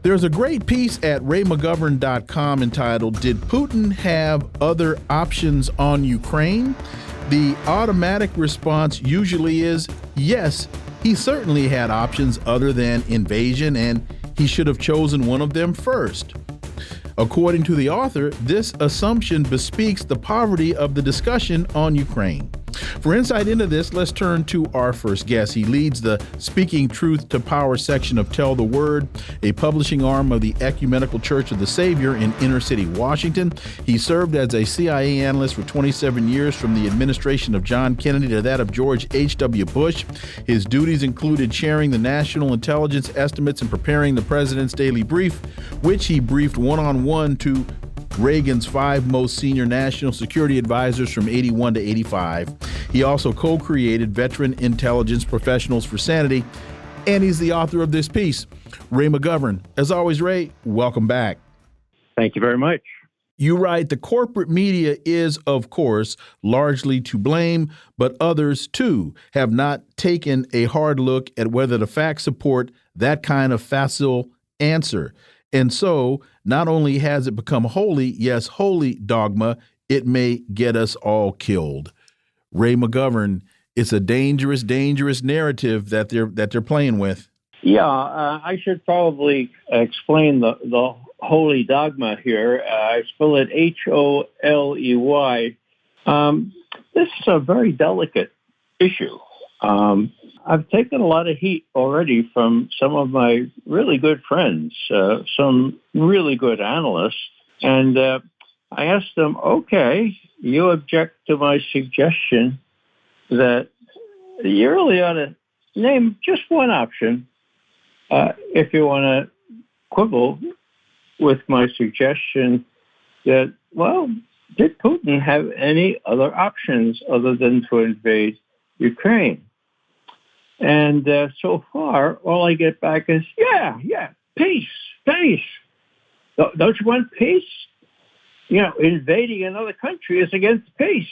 There's a great piece at raymcgovern.com entitled, "Did Putin Have Other Options on Ukraine?" The automatic response usually is, yes, he certainly had options other than invasion, and he should have chosen one of them first. According to the author, this assumption bespeaks the poverty of the discussion on Ukraine. For insight into this, let's turn to our first guest. He leads the Speaking Truth to Power section of Tell the Word, a publishing arm of the Ecumenical Church of the Savior in inner city Washington. He served as a CIA analyst for 27 years, from the administration of John Kennedy to that of George H.W. Bush. His duties included sharing the national intelligence estimates and preparing the president's daily brief, which he briefed one-on-one to Reagan's 5 most senior national security advisors from 81 to 85. He also co-created Veteran Intelligence Professionals for Sanity, and he's the author of this piece. Ray McGowern. As always, Ray, welcome back. Thank you very much. You write, the corporate media is, of course, largely to blame, but others, too, have not taken a hard look at whether the facts support that kind of facile answer. And so, not only has it become holy, yes, holy dogma, it may get us all killed. Ray McGowern, it's a dangerous, dangerous narrative that they're playing with. Yeah, I should probably explain the holy dogma here. I spell it Holey. This is a very delicate issue. I've taken a lot of heat already from some of my really good friends, some really good analysts, and I asked them, okay, you object to my suggestion that you really ought to name just one option if you want to quibble with my suggestion that, well, did Putin have any other options other than to invade Ukraine? And so far, all I get back is, yeah, peace. Don't you want peace? You know, invading another country is against peace.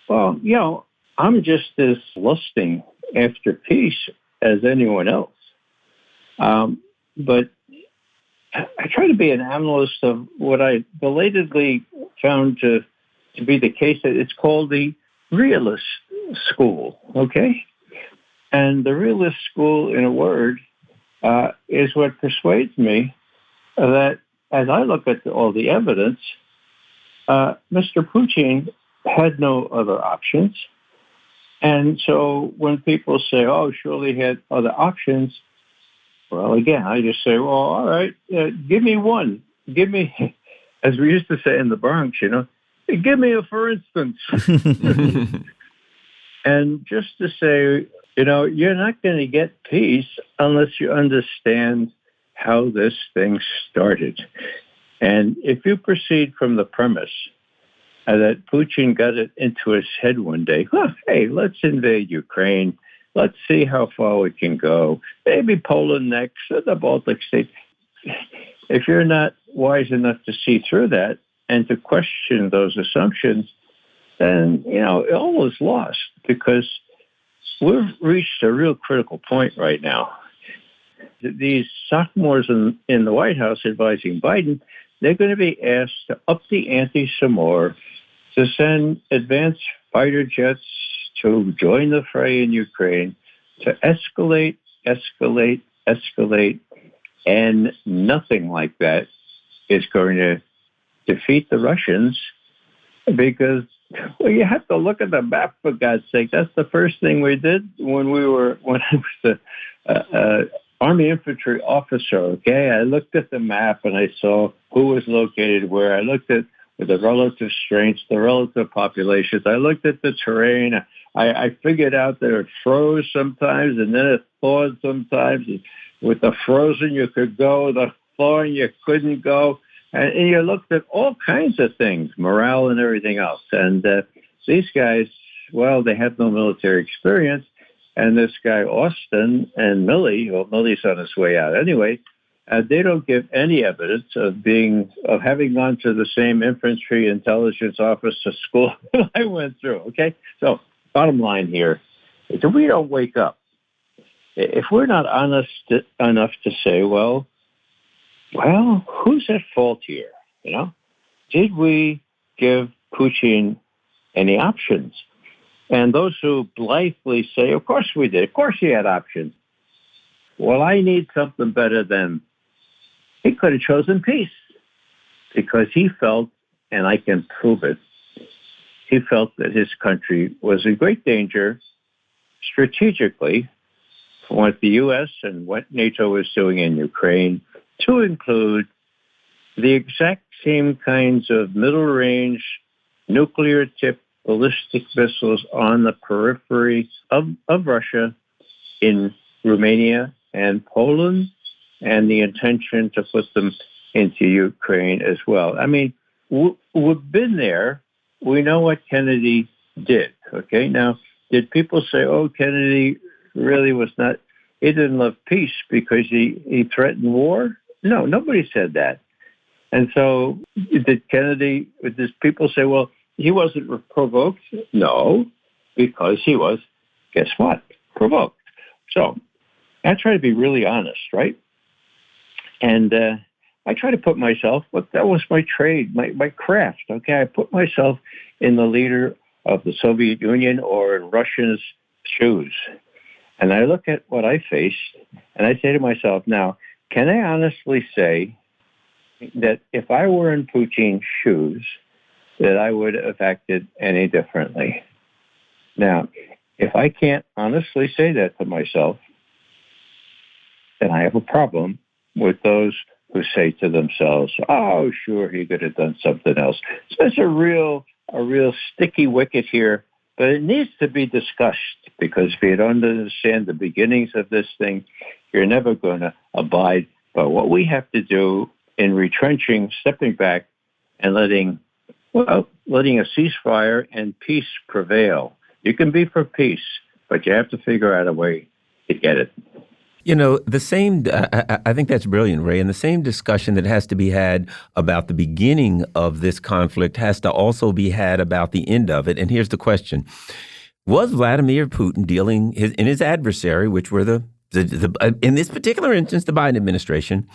Well, you know, I'm just as lusting after peace as anyone else. But I try to be an analyst of what I belatedly found to be the case. It's called the realist school, okay? And the realist school, in a word, is what persuades me that as I look at all the evidence, Mr. Putin had no other options. And so when people say, oh, surely he had other options, well, again, I just say, well, all right, give me one. Give me, as we used to say in the Bronx, you know, give me a for instance. And just to say, you know, you're not going to get peace unless you understand how this thing started. And if you proceed from the premise that Putin got it into his head one day, hey, let's invade Ukraine. Let's see how far we can go. Maybe Poland next, or the Baltic states. If you're not wise enough to see through that and to question those assumptions, then, you know, all is lost, because we've reached a real critical point right now. These sophomores in the White House advising Biden, they're going to be asked to up the ante some more, to send advanced fighter jets to join the fray in Ukraine, to escalate, and nothing like that is going to defeat the Russians, because, well, you have to look at the map, for God's sake. That's the first thing we did when I was the Army infantry officer, okay? I looked at the map and I saw who was located where. I looked at the relative strengths, the relative populations. I looked at the terrain. I figured out that it froze sometimes and then it thawed sometimes. With the frozen, you could go. The thawing, you couldn't go. And you looked at all kinds of things, morale and everything else. And these guys, well, they have no military experience. And this guy, Austin, and Milley's on his way out anyway, they don't give any evidence of having gone to the same infantry intelligence officer school that I went through, okay? So bottom line here is if we don't wake up, if we're not honest enough to say, well, Well, who's at fault here? Did we give Putin any options? And those who blithely say, of course we did. Of course he had options. Well, I need something better than he could have chosen peace because he felt, and I can prove it, he felt that his country was in great danger strategically from what the U.S. and what NATO was doing in Ukraine, to include the exact same kinds of middle-range nuclear-tipped ballistic missiles on the periphery of Russia in Romania and Poland, and the intention to put them into Ukraine as well. I mean, we've been there. We know what Kennedy did, okay? Now, did people say, oh, Kennedy really was not, he didn't love peace because he threatened war? No, nobody said that. And so did people say, well, he wasn't provoked? No, because he was, guess what, provoked. So I try to be really honest, right? And I try to put myself, but that was my trade, my craft, okay? I put myself in the leader of the Soviet Union or in Russia's shoes. And I look at what I faced, and I say to myself, now, can I honestly say that if I were in Putin's shoes, that I would have acted any differently? Now, if I can't honestly say that to myself, then I have a problem with those who say to themselves, oh, sure, he could have done something else. So it's a real sticky wicket here, but it needs to be discussed, because if you don't understand the beginnings of this thing, you're never going to abide by what we have to do in retrenching, stepping back, and letting a ceasefire and peace prevail. You can be for peace, but you have to figure out a way to get it. The same, I think that's brilliant, Ray, and the same discussion that has to be had about the beginning of this conflict has to also be had about the end of it. And here's the question. Was Vladimir Putin dealing in his adversary, which were in this particular instance, the Biden administration,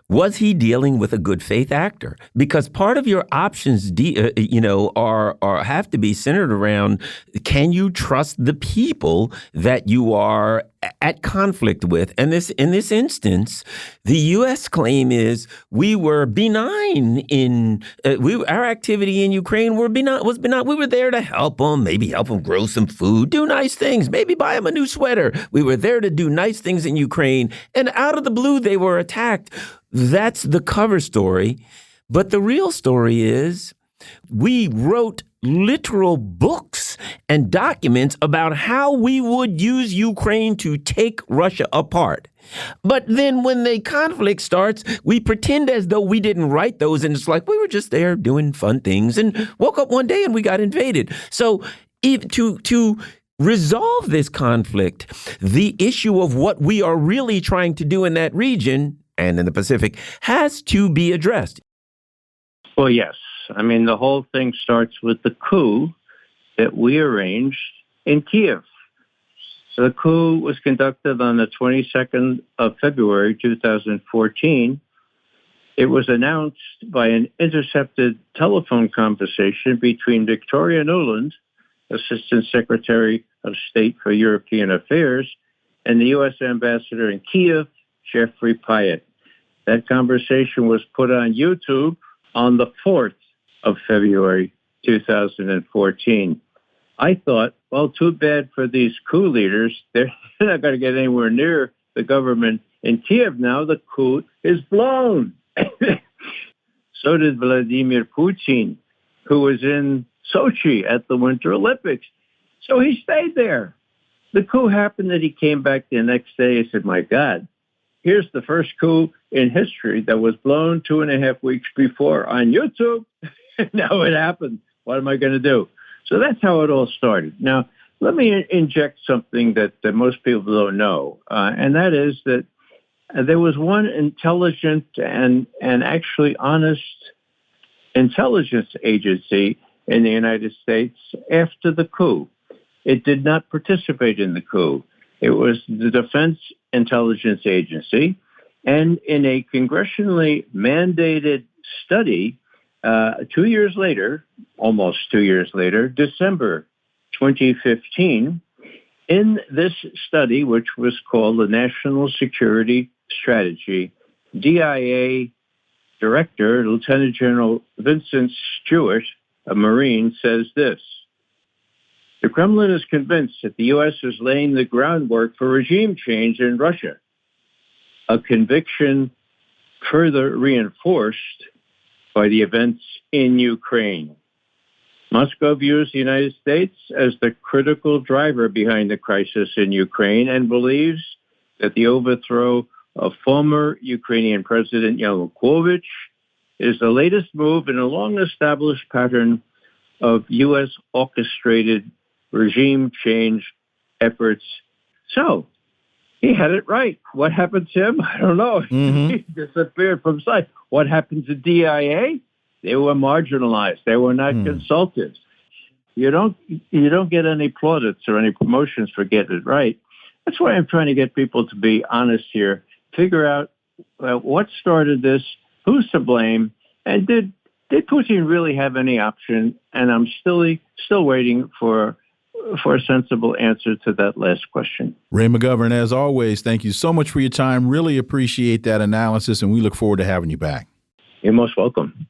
was he dealing with a good faith actor? Because part of your options, have to be centered around, can you trust the people that you are at conflict with? And in this instance, the U.S. claim is we were benign in our activity in Ukraine was benign. We were there to help them, maybe help them grow some food, do nice things, maybe buy them a new sweater. We were there to do nice things in Ukraine, and out of the blue, they were attacked. That's the cover story. But the real story is we wrote literal books and documents about how we would use Ukraine to take Russia apart. But then when the conflict starts, we pretend as though we didn't write those, and it's like we were just there doing fun things and woke up one day and we got invaded. So to resolve this conflict, the issue of what we are really trying to do in that region and in the Pacific has to be addressed. Well, yes. I mean, the whole thing starts with the coup that we arranged in Kiev. So the coup was conducted on the 22nd of February, 2014. It was announced by an intercepted telephone conversation between Victoria Nuland, Assistant Secretary of State for European Affairs, and the U.S. Ambassador in Kiev, Jeffrey Pyatt. That conversation was put on YouTube on the 4th of February, 2014. I thought, well, too bad for these coup leaders. They're not going to get anywhere near the government in Kiev now. The coup is blown. So did Vladimir Putin, who was in Sochi at the Winter Olympics. So he stayed there. The coup happened and he came back the next day and said, my God, here's the first coup in history that was blown 2.5 weeks before on YouTube. Now it happened. What am I going to do? So that's how it all started. Now, let me inject something that most people don't know, and that is that there was one intelligent and actually honest intelligence agency in the United States after the coup. It did not participate in the coup. It was the Defense Intelligence Agency, And in a congressionally mandated study, 2 years later, almost 2 years later, December 2015, in this study, which was called the National Security Strategy, DIA Director, Lieutenant General Vincent Stewart, a Marine, says this: the Kremlin is convinced that the U.S. is laying the groundwork for regime change in Russia, a conviction further reinforced by the events in Ukraine. Moscow views the United States as the critical driver behind the crisis in Ukraine and believes that the overthrow of former Ukrainian President Yanukovych is the latest move in a long-established pattern of U.S. orchestrated regime change efforts. So, he had it right. What happened to him? I don't know. He disappeared from sight. What happened to DIA? They were marginalized. They were not consulted. You don't get any plaudits or any promotions for getting it right. That's why I'm trying to get people to be honest here, figure out what started this, who's to blame, and did Putin really have any option? And I'm still waiting for a sensible answer to that last question. Ray McGowern, as always, thank you so much for your time. Really appreciate that analysis, and we look forward to having you back. You're most welcome.